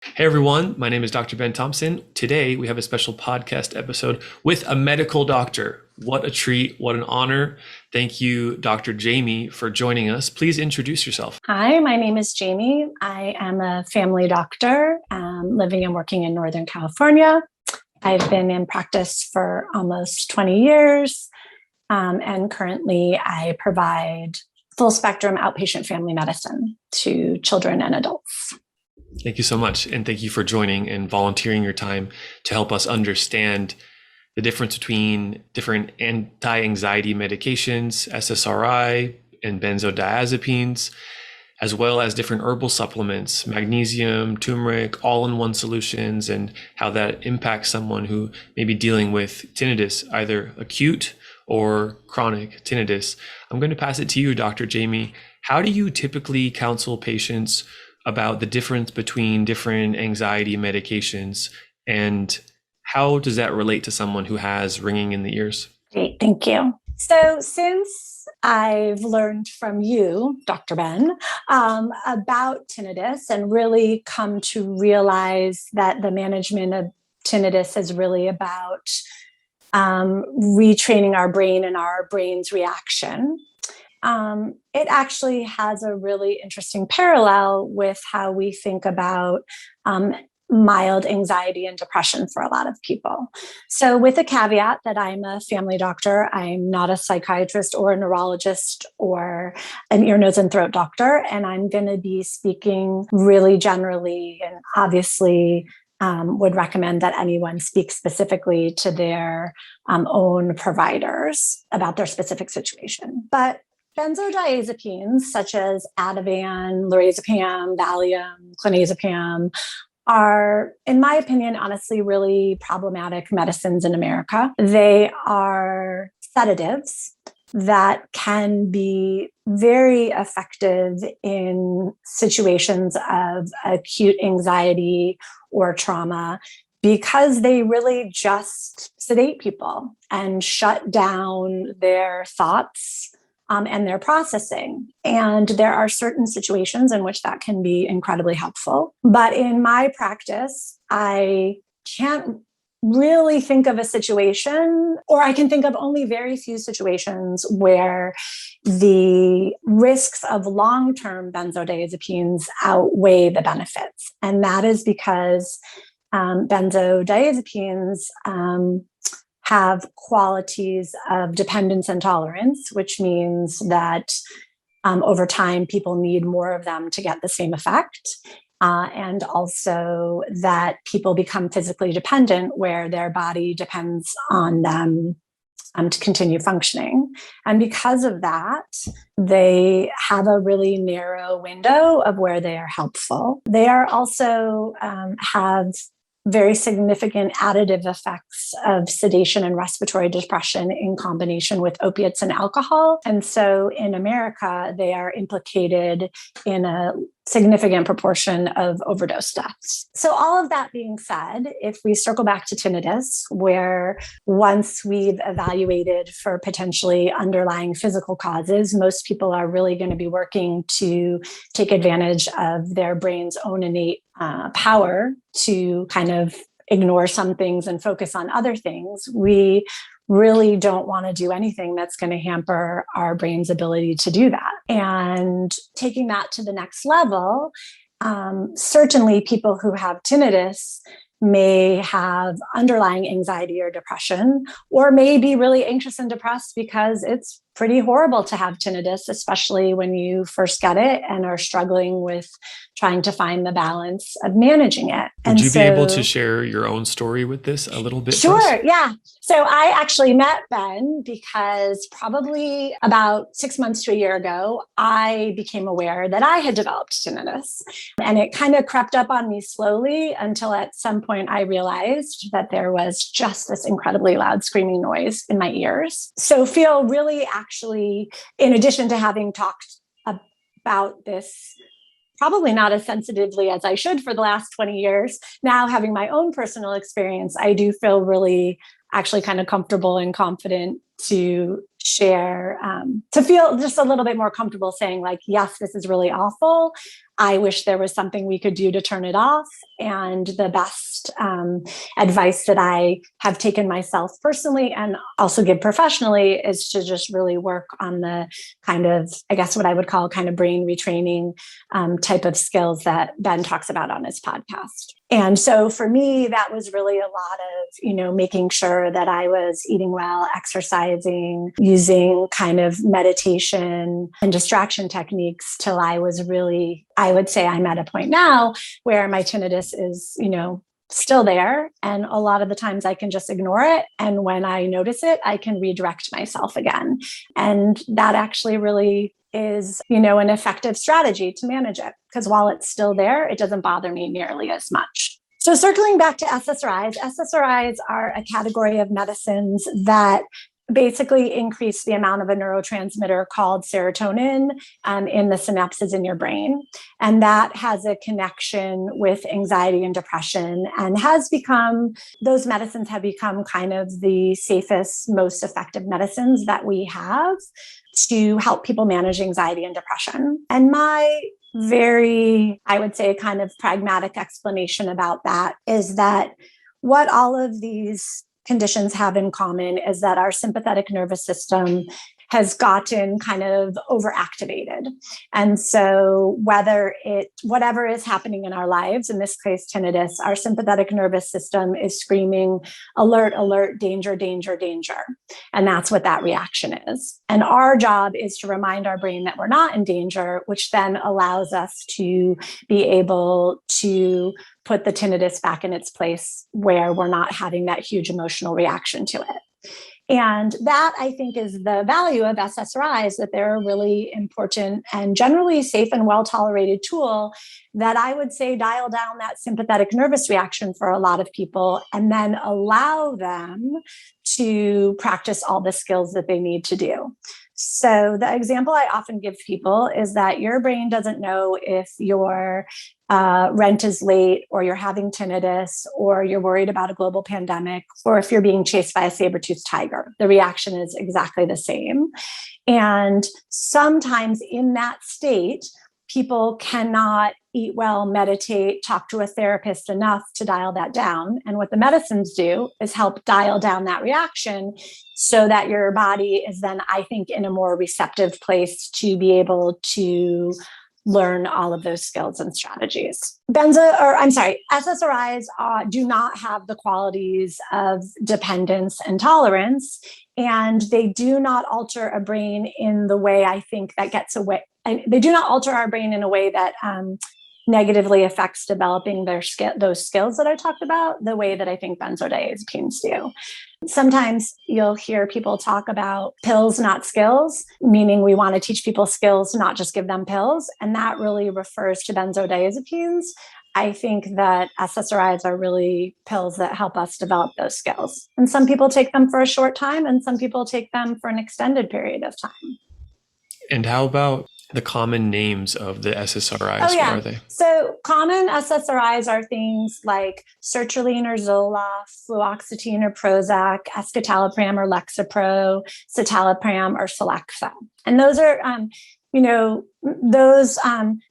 Hey everyone, my name is Dr. Ben Thompson. Today we have a special podcast episode with a medical doctor. What a treat, what an honor. Thank you, Dr. Jamie, for joining us. Please introduce yourself. Hi, my name is Jamie. I am a family doctor living and working in Northern California. I've been in practice for almost 20 years, and currently I provide full spectrum outpatient family medicine to children and adults. Thank you so much. And thank you for joining and volunteering your time to help us understand the difference between different anti-anxiety medications, SSRI and benzodiazepines, as well as different herbal supplements, magnesium, turmeric, all-in-one solutions, and how that impacts someone who may be dealing with tinnitus, either acute or chronic tinnitus. I'm going to pass it to you, Dr. Jamie. How do you typically counsel patients about the difference between different anxiety medications, and how does that relate to someone who has ringing in the ears? Great, thank you. So since I've learned from you, Dr. Ben, about tinnitus and really come to realize that the management of tinnitus is really about retraining our brain and our brain's reaction. It actually has a really interesting parallel with how we think about mild anxiety and depression for a lot of people. So with a caveat that I'm a family doctor, I'm not a psychiatrist or a neurologist or an ear, nose, and throat doctor, and I'm going to be speaking really generally, and obviously would recommend that anyone speak specifically to their own providers about their specific situation. But benzodiazepines such as Ativan, lorazepam, Valium, clonazepam are, in my opinion, honestly, really problematic medicines in America. They are sedatives that can be very effective in situations of acute anxiety or trauma because they really just sedate people and shut down their thoughts and their processing. And there are certain situations in which that can be incredibly helpful. But in my practice, I can't really think of a situation, or I can think of only very few situations where the risks of long-term benzodiazepines outweigh the benefits. And that is because benzodiazepines have qualities of dependence and tolerance, which means that over time, people need more of them to get the same effect. And also that people become physically dependent where their body depends on them to continue functioning. And because of that, they have a really narrow window of where they are helpful. They are also have very significant additive effects of sedation and respiratory depression in combination with opiates and alcohol. And so in America, they are implicated in a significant proportion of overdose deaths. So all of that being said, if we circle back to tinnitus, where once we've evaluated for potentially underlying physical causes, most people are really going to be working to take advantage of their brain's own innate power to kind of ignore some things and focus on other things. We really don't want to do anything that's going to hamper our brain's ability to do that. And taking that to the next level, certainly people who have tinnitus may have underlying anxiety or depression, or may be really anxious and depressed because it's pretty horrible to have tinnitus, especially when you first get it and are struggling with trying to find the balance of managing it. Would you be able to share your own story with this a little bit? Sure, yeah. So I actually met Ben because probably about 6 months to a year ago, I became aware that I had developed tinnitus. And it kind of crept up on me slowly until at some point I realized that there was just this incredibly loud screaming noise in my ears. So feel really actually, in addition to having talked about this probably not as sensitively as I should for the last 20 years, now having my own personal experience, I do feel really actually kind of comfortable and confident to share, to feel just a little bit more comfortable saying like, yes, this is really awful. I wish there was something we could do to turn it off. And the best advice that I have taken myself personally and also give professionally is to just really work on the kind of, I guess what I would call kind of brain retraining type of skills that Ben talks about on his podcast. And so for me, that was really a lot of, making sure that I was eating well, exercising, using kind of meditation and distraction techniques till I was really, I would say I'm at a point now where my tinnitus is, still there. And a lot of the times I can just ignore it. And when I notice it, I can redirect myself again. And that actually really is, an effective strategy to manage it. Because while it's still there, it doesn't bother me nearly as much. So circling back to SSRIs, SSRIs are a category of medicines that basically increase the amount of a neurotransmitter called serotonin in the synapses in your brain. And that has a connection with anxiety and depression and those medicines have become kind of the safest, most effective medicines that we have to help people manage anxiety and depression. And my very, I would say, kind of pragmatic explanation about that is that what all of these conditions have in common is that our sympathetic nervous system has gotten kind of overactivated. And so whatever is happening in our lives, in this case, tinnitus, our sympathetic nervous system is screaming, alert, alert, danger, danger, danger. And that's what that reaction is. And our job is to remind our brain that we're not in danger, which then allows us to be able to put the tinnitus back in its place where we're not having that huge emotional reaction to it. And that, I think, is the value of SSRIs, that they're a really important and generally safe and well-tolerated tool that I would say dial down that sympathetic nervous reaction for a lot of people and then allow them to practice all the skills that they need to do. So the example I often give people is that your brain doesn't know if your rent is late, or you're having tinnitus, or you're worried about a global pandemic, or if you're being chased by a saber-toothed tiger. The reaction is exactly the same. And sometimes in that state, people cannot eat well, meditate, talk to a therapist enough to dial that down. And what the medicines do is help dial down that reaction so that your body is then, I think, in a more receptive place to be able to learn all of those skills and strategies. SSRIs do not have the qualities of dependence and tolerance, and they do not alter a brain in the way I think that gets away. They do not alter our brain in a way that negatively affects developing those skills that I talked about, the way that I think benzodiazepines do. Sometimes you'll hear people talk about pills, not skills, meaning we want to teach people skills, not just give them pills. And that really refers to benzodiazepines. I think that SSRIs are really pills that help us develop those skills. And some people take them for a short time, and some people take them for an extended period of time. And how about the common names of the SSRIs? Oh, yeah. What are they? So common SSRIs are things like sertraline or Zoloft, fluoxetine or Prozac, escitalopram or Lexapro, citalopram or Celexa. And those are, those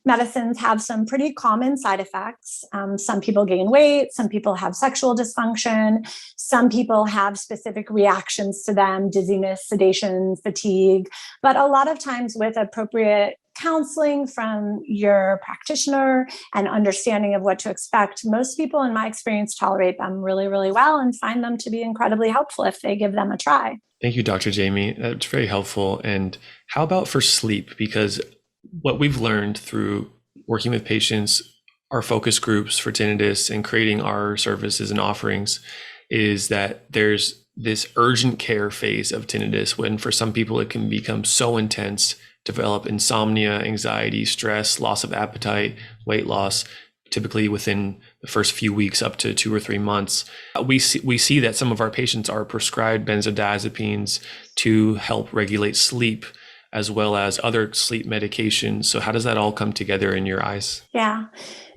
medicines have some pretty common side effects. Some people gain weight, some people have sexual dysfunction, some people have specific reactions to them, dizziness, sedation, fatigue. But a lot of times with appropriate counseling from your practitioner and understanding of what to expect, most people in my experience tolerate them really, really well and find them to be incredibly helpful if they give them a try. Thank you, Dr. Jamie. That's very helpful. And how about for sleep? Because what we've learned through working with patients, our focus groups for tinnitus, and creating our services and offerings is that there's this urgent care phase of tinnitus when for some people it can become so intense, develop insomnia, anxiety, stress, loss of appetite, weight loss, typically within the first few weeks up to 2 or 3 months. We see that some of our patients are prescribed benzodiazepines to help regulate sleep, as well as other sleep medications. So how does that all come together in your eyes? Yeah.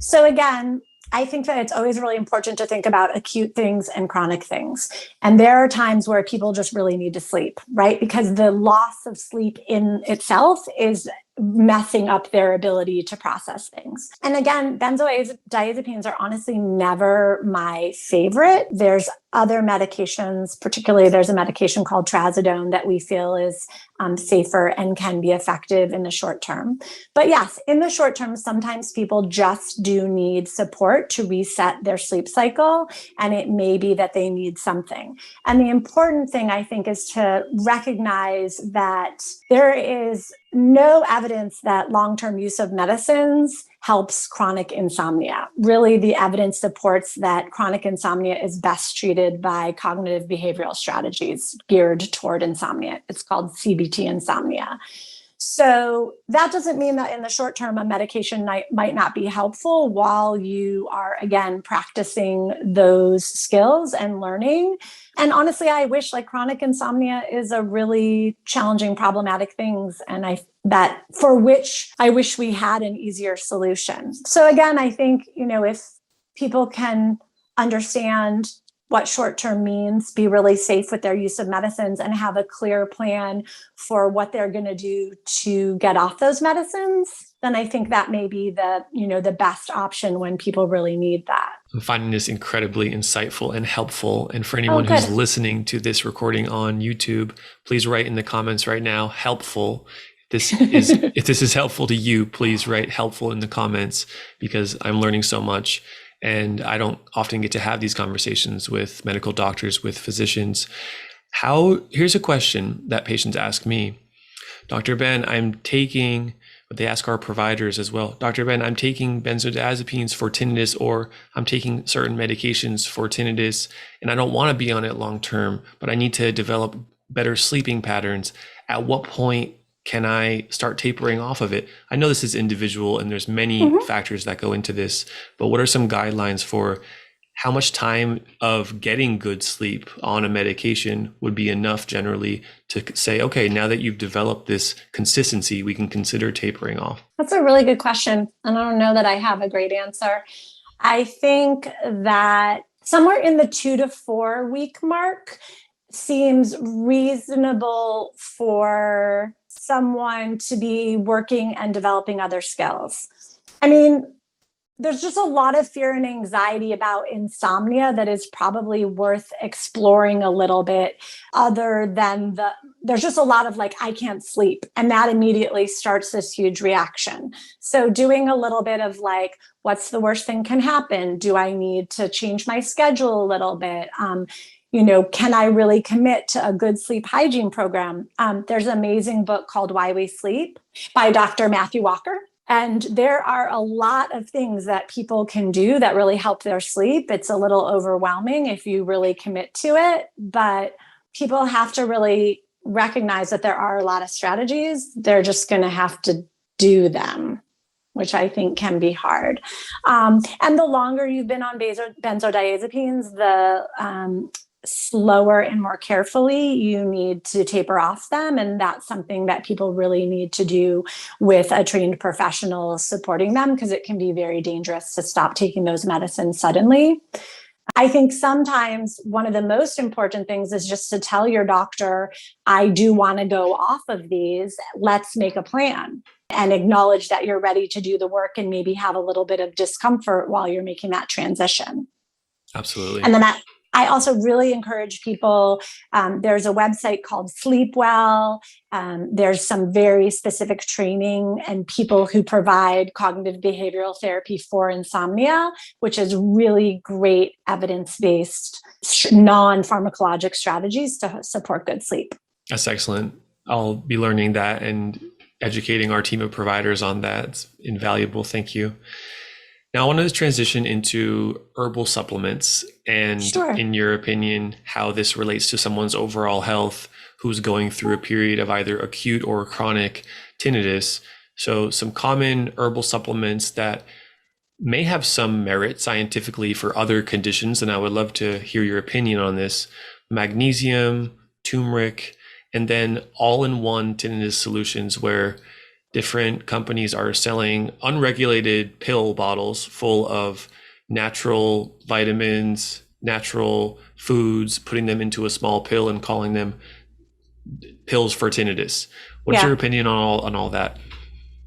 So again, I think that it's always really important to think about acute things and chronic things. And there are times where people just really need to sleep, right? Because the loss of sleep in itself is messing up their ability to process things. And again, benzodiazepines are honestly never my favorite. There's other medications, particularly there's a medication called trazodone that we feel is safer and can be effective in the short term. But yes, in the short term, sometimes people just do need support to reset their sleep cycle, and it may be that they need something. And the important thing, I think, is to recognize that there is no evidence that long-term use of medicines helps chronic insomnia. Really, the evidence supports that chronic insomnia is best treated by cognitive behavioral strategies geared toward insomnia. It's called CBT insomnia. So that doesn't mean that in the short term, a medication might not be helpful while you are, again, practicing those skills and learning. And honestly, I wish, like, chronic insomnia is a really challenging, problematic thing, and that for which I wish we had an easier solution. So again, I think, if people can understand what short-term means, be really safe with their use of medicines, and have a clear plan for what they're going to do to get off those medicines, then I think that may be the best option when people really need that. I'm finding this incredibly insightful and helpful. And for anyone who's listening to this recording on YouTube, please write in the comments right now, helpful. If this is helpful to you, please write helpful in the comments, because I'm learning so much. And I don't often get to have these conversations with medical doctors, with physicians. Here's a question that patients ask me. Dr. Ben, but they ask our providers as well. Dr. Ben, I'm taking benzodiazepines for tinnitus, or I'm taking certain medications for tinnitus, and I don't want to be on it long term, but I need to develop better sleeping patterns. At what point can I start tapering off of it? I know this is individual and there's many factors that go into this, but what are some guidelines for how much time of getting good sleep on a medication would be enough generally to say, okay, now that you've developed this consistency, we can consider tapering off? That's a really good question. And I don't know that I have a great answer. I think that somewhere in the 2 to 4 week mark seems reasonable for someone to be working and developing other skills. I mean, there's just a lot of fear and anxiety about insomnia that is probably worth exploring a little bit, other than there's just a lot of like, I can't sleep. And that immediately starts this huge reaction. So doing a little bit of like, what's the worst thing can happen? Do I need to change my schedule a little bit? Can I really commit to a good sleep hygiene program? There's an amazing book called Why We Sleep by Dr. Matthew Walker. And there are a lot of things that people can do that really help their sleep. It's a little overwhelming if you really commit to it, but people have to really recognize that there are a lot of strategies. They're just going to have to do them, which I think can be hard. And the longer you've been on benzodiazepines, the slower and more carefully you need to taper off them. And that's something that people really need to do with a trained professional supporting them, because it can be very dangerous to stop taking those medicines suddenly. I think sometimes one of the most important things is just to tell your doctor, I do want to go off of these. Let's make a plan, and acknowledge that you're ready to do the work and maybe have a little bit of discomfort while you're making that transition. Absolutely. And then I also really encourage people, there's a website called Sleep Well. There's some very specific training and people who provide cognitive behavioral therapy for insomnia, which is really great evidence-based, non-pharmacologic strategies to support good sleep. That's excellent. I'll be learning that and educating our team of providers on that. It's invaluable. Thank you. Now, I want to transition into herbal supplements and, in your opinion, how this relates to someone's overall health who's going through a period of either acute or chronic tinnitus. So some common herbal supplements that may have some merit scientifically for other conditions, and I would love to hear your opinion on this: magnesium, turmeric, and then all-in-one tinnitus solutions where different companies are selling unregulated pill bottles full of natural vitamins, natural foods, putting them into a small pill and calling them pills for tinnitus. What's your opinion on all that?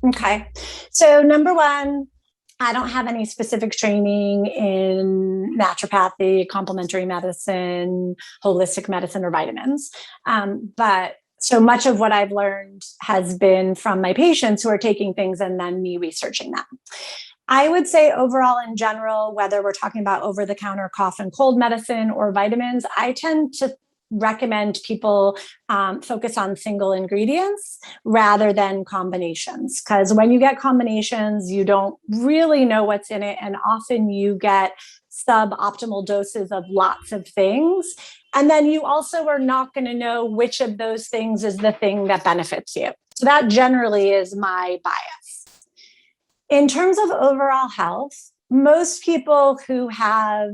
Okay. So number one, I don't have any specific training in naturopathy, complementary medicine, holistic medicine, or vitamins. But so much of what I've learned has been from my patients who are taking things and then me researching them. I would say overall in general, whether we're talking about over-the-counter cough and cold medicine or vitamins, I tend to recommend people focus on single ingredients rather than combinations. Because when you get combinations, you don't really know what's in it. And often you get suboptimal doses of lots of things. And then you also are not going to know which of those things is the thing that benefits you. So that generally is my bias. In terms of overall health, most people who have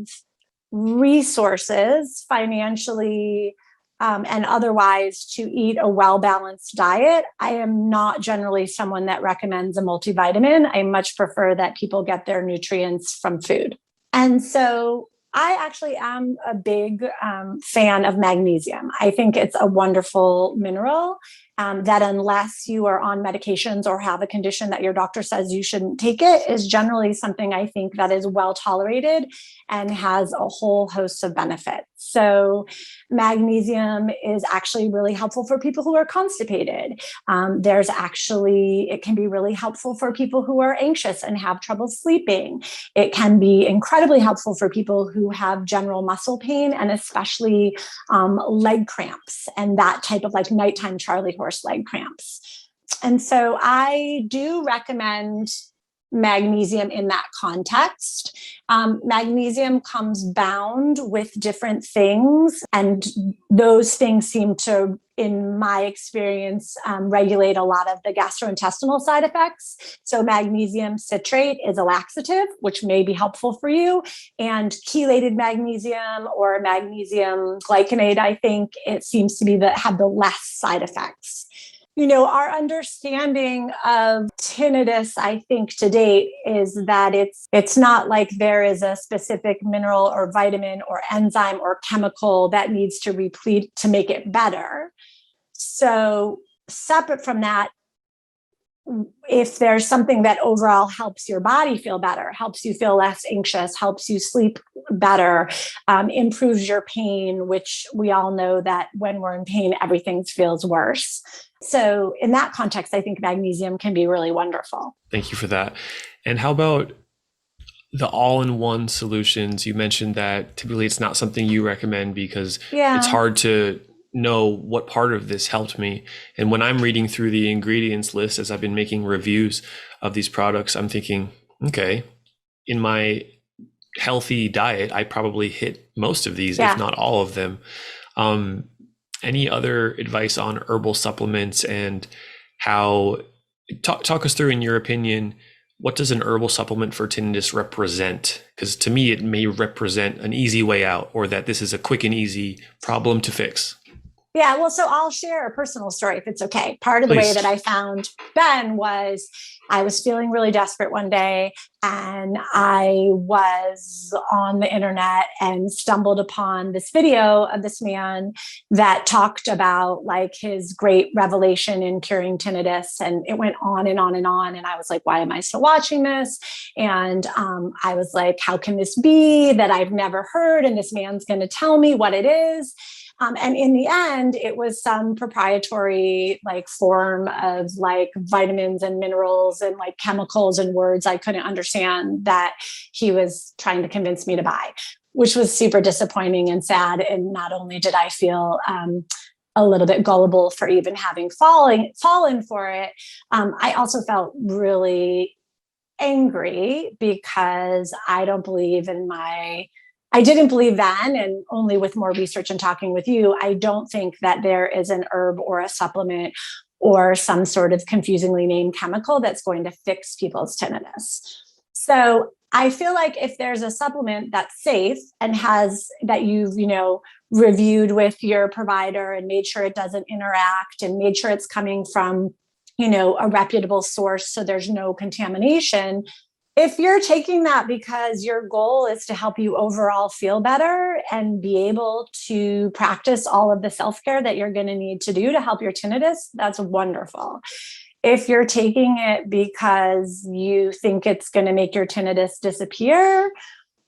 resources financially and otherwise to eat a well-balanced diet, I am not generally someone that recommends a multivitamin. I much prefer that people get their nutrients from food. And so I actually am a big fan of magnesium. I think it's a wonderful mineral that unless you are on medications or have a condition that your doctor says you shouldn't take it, is generally something I think that is well tolerated and has a whole host of benefits. So magnesium is actually really helpful for people who are constipated. It can be really helpful for people who are anxious and have trouble sleeping. It can be incredibly helpful for people who have general muscle pain and especially leg cramps and that type of like nighttime Charlie horse leg cramps. And so I do recommend magnesium in that context. Magnesium comes bound with different things, and those things seem to, in my experience, regulate a lot of the gastrointestinal side effects. So magnesium citrate is a laxative, which may be helpful for you. And chelated magnesium or magnesium glycinate, I think it seems to be have the less side effects. You know, our understanding of tinnitus, I think to date, is that it's not like there is a specific mineral or vitamin or enzyme or chemical that needs to replete to make it better. So separate from that, if there's something that overall helps your body feel better, helps you feel less anxious, helps you sleep better, improves your pain, which we all know that when we're in pain, everything feels worse. So in that context, I think magnesium can be really wonderful. Thank you for that. And how about the all-in-one solutions? You mentioned that typically it's not something you recommend because it's hard to know what part of this helped me. And when I'm reading through the ingredients list, as I've been making reviews of these products, I'm thinking, okay, in my healthy diet, I probably hit most of these, if not all of them. Any other advice on herbal supplements and how, talk us through, in your opinion, what does an herbal supplement for tinnitus represent? Because to me, it may represent an easy way out, or that this is a quick and easy problem to fix. Yeah, well, so I'll share a personal story if it's okay. Part of the way that I found Ben was I was feeling really desperate one day, and I was on the internet and stumbled upon this video of this man that talked about like his great revelation in curing tinnitus. And it went on and on and on. And I was like, why am I still watching this? And I was like, how can this be that I've never heard? And this man's going to tell me what it is. And in the end, it was some proprietary like form of like vitamins and minerals and like chemicals and words I couldn't understand that he was trying to convince me to buy, which was super disappointing and sad. And not only did I feel a little bit gullible for even having fallen for it, I also felt really angry because I didn't believe then, and only with more research and talking with you, I don't think that there is an herb or a supplement or some sort of confusingly named chemical that's going to fix people's tinnitus. So I feel like if there's a supplement that's safe and that you've, reviewed with your provider and made sure it doesn't interact and made sure it's coming from, a reputable source so there's no contamination, if you're taking that because your goal is to help you overall feel better and be able to practice all of the self-care that you're going to need to do to help your tinnitus, that's wonderful. If you're taking it because you think it's going to make your tinnitus disappear,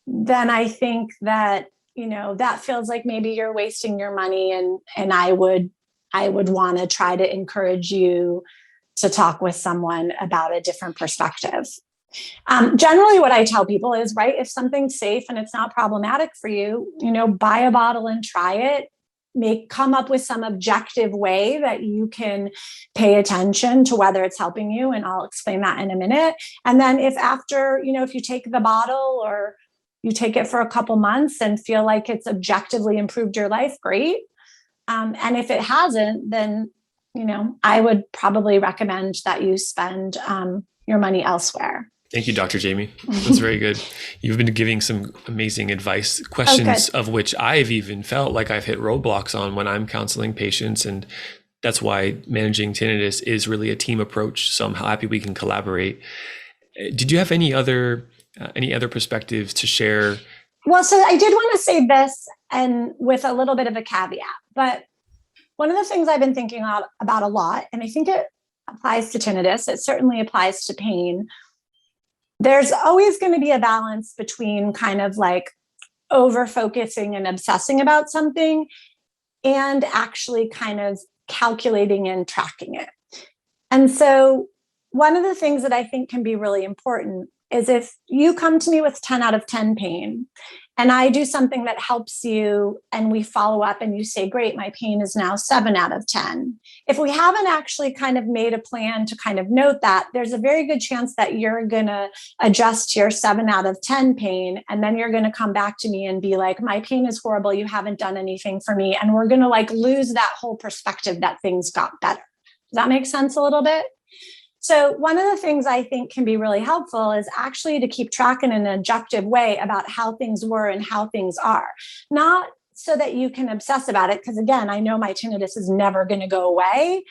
then I think that, that feels like maybe you're wasting your money. And I would want to try to encourage you to talk with someone about a different perspective. Generally what I tell people is, right, if something's safe and it's not problematic for you, buy a bottle and try it. Come up with some objective way that you can pay attention to whether it's helping you. And I'll explain that in a minute. And then if after, if you take the bottle or you take it for a couple months and feel like it's objectively improved your life, great. And if it hasn't, then, I would probably recommend that you spend your money elsewhere. Thank you, Dr. Jamie. That's very good. You've been giving some amazing advice, questions of which I've even felt like I've hit roadblocks on when I'm counseling patients. And that's why managing tinnitus is really a team approach. So I'm happy we can collaborate. Did you have any other perspectives to share? Well, so I did want to say this, and with a little bit of a caveat, but one of the things I've been thinking about a lot, and I think it applies to tinnitus, it certainly applies to pain. There's always going to be a balance between kind of like over focusing and obsessing about something and actually kind of calculating and tracking it. And so one of the things that I think can be really important is if you come to me with 10 out of 10 pain and I do something that helps you and we follow up and you say, great, my pain is now 7 out of 10. If we haven't actually kind of made a plan to kind of note that, there's a very good chance that you're going to adjust your 7 out of 10 pain. And then you're going to come back to me and be like, my pain is horrible. You haven't done anything for me. And we're going to like lose that whole perspective that things got better. Does that make sense a little bit? So one of the things I think can be really helpful is actually to keep track in an objective way about how things were and how things are. Not so that you can obsess about it, because again, I know my tinnitus is never going to go away,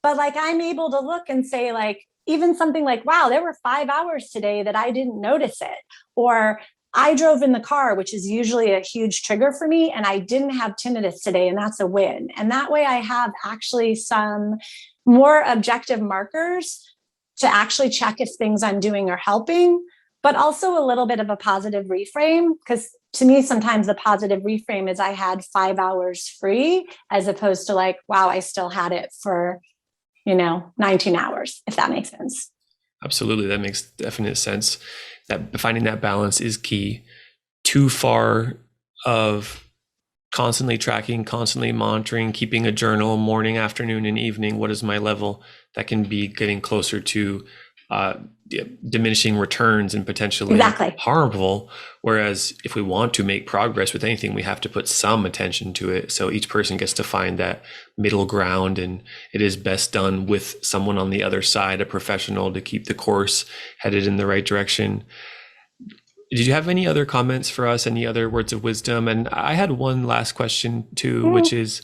but like I'm able to look and say like, even something like, wow, there were 5 hours today that I didn't notice it. Or I drove in the car, which is usually a huge trigger for me, and I didn't have tinnitus today, and that's a win. And that way I have actually some more objective markers to actually check if things I'm doing are helping, but also a little bit of a positive reframe. Because to me, sometimes the positive reframe is I had 5 hours free, as opposed to like, wow, I still had it for, 19 hours, if that makes sense. Absolutely. That makes definite sense. That finding that balance is key. Too far of constantly tracking, constantly monitoring, keeping a journal morning, afternoon, and evening. What is my level? That can be getting closer to diminishing returns and potentially harmful. Whereas if we want to make progress with anything, we have to put some attention to it. So each person gets to find that middle ground, and it is best done with someone on the other side, a professional, to keep the course headed in the right direction. Did you have any other comments for us? Any other words of wisdom? And I had one last question too, which is,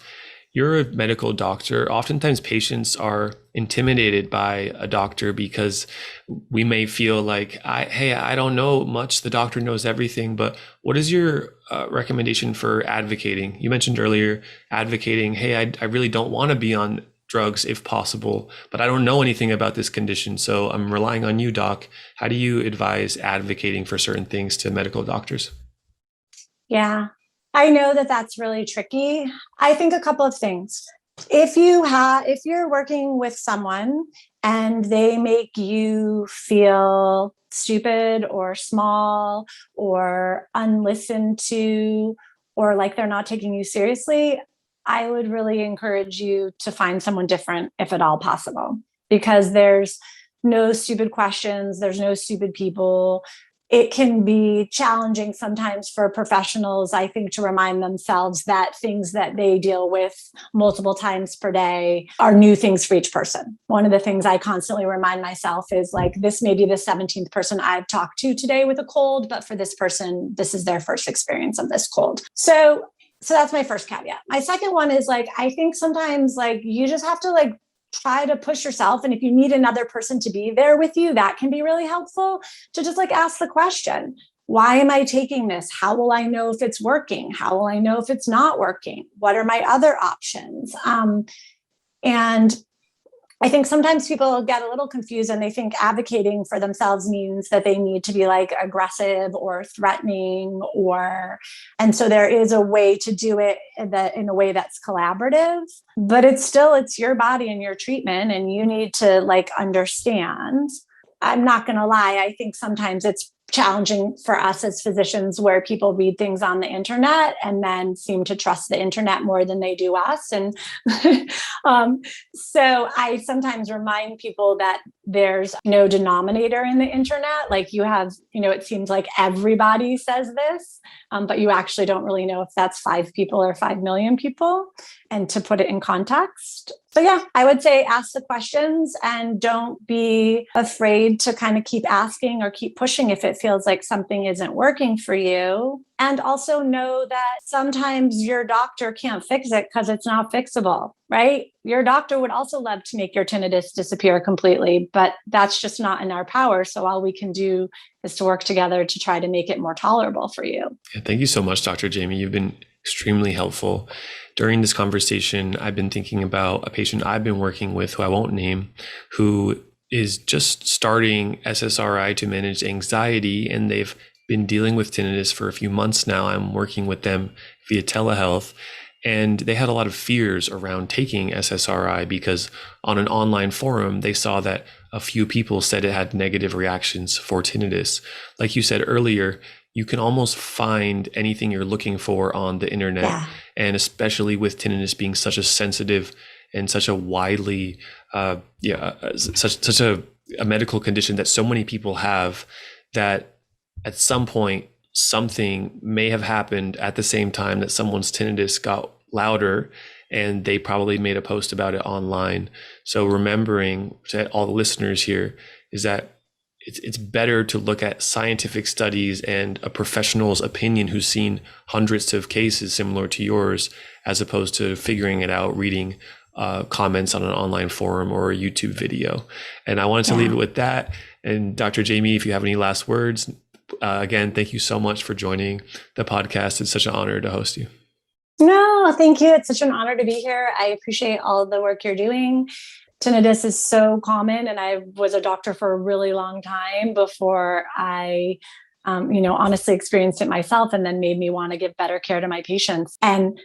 you're a medical doctor. Oftentimes patients are intimidated by a doctor because we may feel like, hey, I don't know much. The doctor knows everything. But what is your recommendation for advocating? You mentioned earlier advocating, hey, I really don't want to be on drugs if possible, but I don't know anything about this condition. So I'm relying on you, doc. How do you advise advocating for certain things to medical doctors? Yeah, I know that that's really tricky. I think a couple of things. If you're working with someone and they make you feel stupid or small or unlistened to, or like they're not taking you seriously, I would really encourage you to find someone different if at all possible, because there's no stupid questions. There's no stupid people. It can be challenging sometimes for professionals, I think, to remind themselves that things that they deal with multiple times per day are new things for each person. One of the things I constantly remind myself is like, this may be the 17th person I've talked to today with a cold, but for this person, this is their first experience of this cold. So that's my first caveat. My second one is like, I think sometimes like you just have to like try to push yourself. And if you need another person to be there with you, that can be really helpful to just like ask the question, why am I taking this? How will I know if it's working? How will I know if it's not working? What are my other options? And I think sometimes people get a little confused and they think advocating for themselves means that they need to be like aggressive or threatening, and so there is a way to do it in a way that's collaborative, but it's your body and your treatment, and you need to like understand. I'm not going to lie. I think sometimes it's challenging for us as physicians where people read things on the internet and then seem to trust the internet more than they do us. And so I sometimes remind people that there's no denominator in the internet. Like you have, it seems like everybody says this, but you actually don't really know if that's 5 people or 5 million people. And to put it in context. So yeah, I would say ask the questions and don't be afraid to kind of keep asking or keep pushing if it feels like something isn't working for you. And also know that sometimes your doctor can't fix it because it's not fixable, right? Your doctor would also love to make your tinnitus disappear completely, but that's just not in our power. So all we can do is to work together to try to make it more tolerable for you. Yeah, thank you so much, Dr. Jamie. You've been extremely helpful. During this conversation, I've been thinking about a patient I've been working with, who I won't name, who is just starting SSRI to manage anxiety, and they've been dealing with tinnitus for a few months now. I'm working with them via telehealth, and they had a lot of fears around taking SSRI because on an online forum, they saw that a few people said it had negative reactions for tinnitus. Like you said earlier, you can almost find anything you're looking for on the internet. Yeah. And especially with tinnitus being such a sensitive and such a widely, such a medical condition that so many people have, that at some point, something may have happened at the same time that someone's tinnitus got louder, and they probably made a post about it online. So remembering to all the listeners here is that it's better to look at scientific studies and a professional's opinion who's seen hundreds of cases similar to yours, as opposed to figuring it out reading comments on an online forum or a YouTube video. And I wanted to leave it with that. And Dr. Jamie, if you have any last words, again, thank you so much for joining the podcast. It's such an honor to host you. No, thank you. It's such an honor to be here. I appreciate all the work you're doing. Tinnitus is so common, and I was a doctor for a really long time before I, honestly experienced it myself, and then made me want to give better care to my patients. And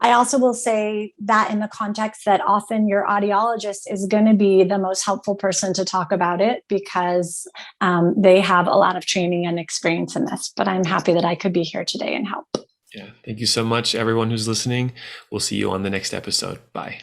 I also will say that in the context that often your audiologist is going to be the most helpful person to talk about it, because they have a lot of training and experience in this. But I'm happy that I could be here today and help. Yeah. Thank you so much, everyone who's listening. We'll see you on the next episode. Bye.